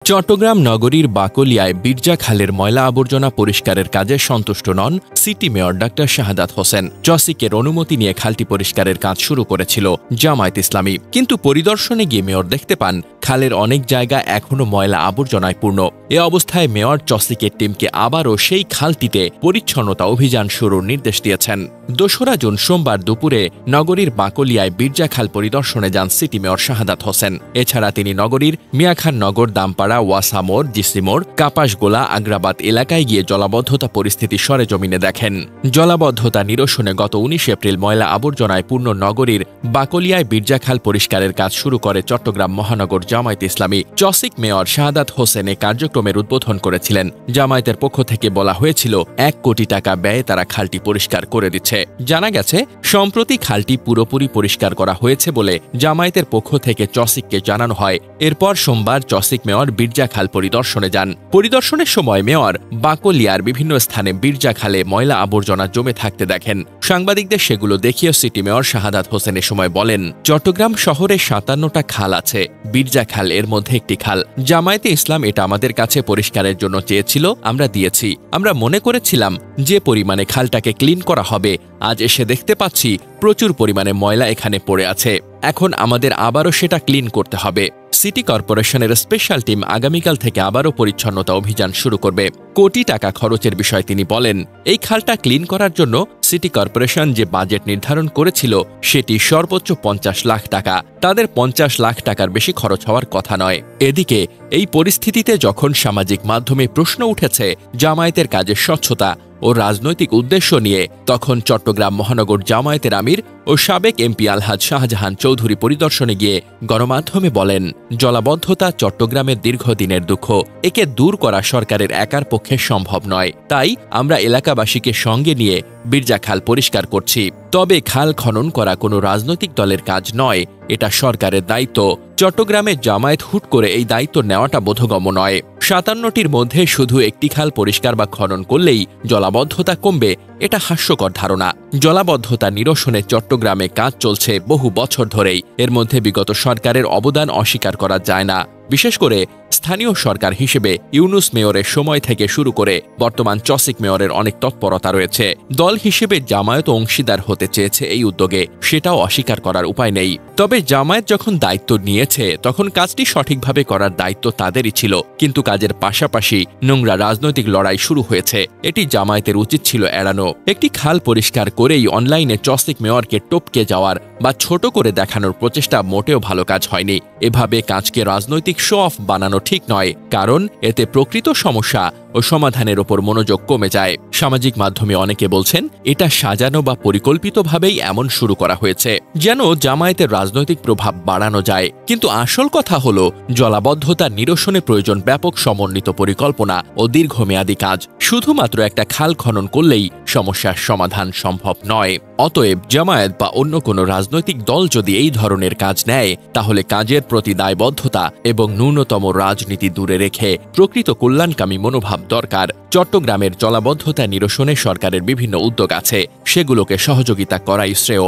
চট্টগ্রাম নগরীর বাকলিয়ায় বীরজা খালের ময়লা আবর্জনা পরিষ্কারের কাজে সন্তুষ্ট নন city mayor doctor Shahadat Hossain. চসিকের অনুমতি নিয়ে খালটি পরিষ্কারের কাজ শুরু করেছিল জামায়াত ইসলামী, কিন্তু পরিদর্শনে গিয়ে মেয়র দেখতে পান খালের অনেক জায়গা এখনও ময়লা আবর্জনায় পূর্ণ। এ অবস্থায় মেয়র চসিকের টিমকে আবারও সেই খালটিতে পরিচ্ছন্নতা অভিযান শুরুর নির্দেশ দিয়েছেন। ২রা জুন সোমবার দুপুরে নগরীর বাকলিয়ায় বীরজা খাল পরিদর্শনে যান সিটি মেয়র শাহাদাত হোসেন। এছাড়া তিনি নগরীর মিয়াখান নগর, দামপাড়া, ওয়াসামোড়, জিসিমোড়, কাপাসগোলা, আগ্রাবাদ এলাকায় গিয়ে জলাবদ্ধতা পরিস্থিতি সরেজমিনে দেখেন। জলাবদ্ধতা নিরসনে গত ১৯ এপ্রিল ময়লা আবর্জনায় পূর্ণ নগরীর বাকলিয়ায় বীরজা খাল পরিষ্কারের কাজ শুরু করে চট্টগ্রাম মহানগর জামায়াত ইসলামী। চসিক মেয়র শাহাদাত হোসেন এ কার্যক্রমের উদ্বোধন করেছিলেন। জামায়াতের পক্ষ থেকে বলা হয়েছিল ১ কোটি টাকা ব্যয়ে তারা খালটি পরিষ্কার করে দিচ্ছে। জানা গেছে সম্প্রতি খালটি পুরোপুরি পরিষ্কার করা হয়েছে বলে জামায়াতের পক্ষ থেকে চসিককে জানানো হয়। এরপর সোমবার চসিক মেয়র বীরজা খাল পরিদর্শনে যান। পরিদর্শনের সময় মেয়র বাকলিয়ার বিভিন্ন স্থানে বীরজা খালে ময়লা আবর্জনা জমে থাকতে দেখেন। সাংবাদিকদের সেগুলো দেখিয়ে সিটি মেয়র শাহাদাত হোসেন এ সময় বলেন, চট্টগ্রাম শহরে ৫৭টা খাল আছে, বীরজা খাল এর মধ্যে একটি খাল। জামায়াতে ইসলাম এটা আমাদের কাছে পরিষ্কারের জন্য চেয়েছিল, আমরা দিয়েছি। আমরা মনে করেছিলাম যে পরিমাণে খালটাকে ক্লিন করা হবে, আজ এসে দেখতে পাচ্ছি প্রচুর পরিমাণে ময়লা এখানে পড়ে আছে। এখন আমাদের আবারও সেটা ক্লিন করতে হবে। সিটি কর্পোরেশনের স্পেশাল টিম আগামীকাল থেকে আবারও পরিচ্ছন্নতা অভিযান শুরু করবে। কোটি টাকা খরচের বিষয়ে তিনি বলেন, এই খালটা ক্লিন করার জন্য সিটি কর্পোরেশন যে বাজেট নির্ধারণ করেছিল সেটি সর্বোচ্চ ৫০ লাখ টাকা। তাদের ৫০ লাখ টাকার বেশি খরচ হওয়ার কথা নয়। এদিকে এই পরিস্থিতিতে যখন সামাজিক মাধ্যমে প্রশ্ন উঠেছে জামায়াতের কাজের স্বচ্ছতা ও রাজনৈতিক উদ্দেশ্য নিয়ে, তখন চট্টগ্রাম মহানগর জামায়াতের আমির ও সাবেক এমপি আলহাজ শাহজাহান চৌধুরী পরিদর্শনে গিয়ে গণমাধ্যমে বলেন, জলাবদ্ধতা চট্টগ্রামের দীর্ঘদিনের দুঃখ, একে দূর করা সরকারের একার পক্ষে সম্ভব নয়। তাই আমরা এলাকাবাসীকে সঙ্গে নিয়ে বীরজা খাল পরিষ্কার করছি। তবে খাল খনন করা কোনো রাজনৈতিক দলের কাজ নয়, এটা সরকারের দায়িত্ব। চট্টগ্রামে জামায়াত হুট করে এই দায়িত্ব নেওয়াটা বোধগম্য নয়। ৫৭টির মধ্যে শুধু একটি খাল পরিষ্কার বা খনন করলেই জলাবদ্ধতা কমবে, এটা হাস্যকর ধারণা। জলাবদ্ধতা নিরসনে চট্টগ্রামে কাজ চলছে বহু বছর ধরেই। এর মধ্যে বিগত সরকারের অবদান অস্বীকার করা যায় না। বিশেষ করে স্থানীয় সরকার হিসেবে ইউনুস মেয়রের সময় থেকে শুরু করে বর্তমান চসিক মেয়রের অনেক তৎপরতা রয়েছে। দল হিসেবে জামায়াত অংশীদার হতে চেয়েছে এই উদ্যোগে, সেটাও অস্বীকার করার উপায় নেই। তবে জামায়াত যখন দায়িত্ব নিয়েছে তখন কাজটি সঠিকভাবে করার দায়িত্ব তাদেরই ছিল। কিন্তু কাজের পাশাপাশি নোংরা রাজনৈতিক লড়াই শুরু হয়েছে, এটি জামায়াতের উচিত ছিল এড়ানো। একটি খাল পরিষ্কার করেই অনলাইনে চসিক মেয়রকে টপকে যাওয়ার বা ছোট করে দেখানোর প্রচেষ্টা মোটেও ভালো কাজ হয়নি। এভাবে কাজকে রাজনৈতিক শো অফ বানানো ঠিক নয়, কারণ এতে প্রকৃত সমস্যা ও সমাধানের ওপর মনোযোগ কমে যায়। সামাজিক মাধ্যমে অনেকে বলছেন এটা সাজানো বা পরিকল্পিতভাবেই এমন শুরু করা হয়েছে যেন জামায়াতের রাজনৈতিক প্রভাব বাড়ানো যায়। কিন্তু আসল কথা হলো, জলাবদ্ধতা নিরসনে প্রয়োজন ব্যাপক সমন্বিত পরিকল্পনা ও দীর্ঘমেয়াদী কাজ। শুধুমাত্র একটা খাল খনন করলেই সমস্যার সমাধান সম্ভব নয়। অতএব জামায়াত বা অন্য কোনো রাজনৈতিক দল যদি এই ধরনের কাজ নেয়, তাহলে কাজের প্রতি দায়বদ্ধতা এবং ন্যূনতম রাজনীতি দূরে রেখে প্রকৃত কল্যাণকামী মনোভাব দরকার। চট্টগ্রামের জলাবদ্ধতা নিরসনে সরকারের বিভিন্ন উদ্যোগ আছে, সেগুলোকে সহযোগিতা করাই শ্রেয়।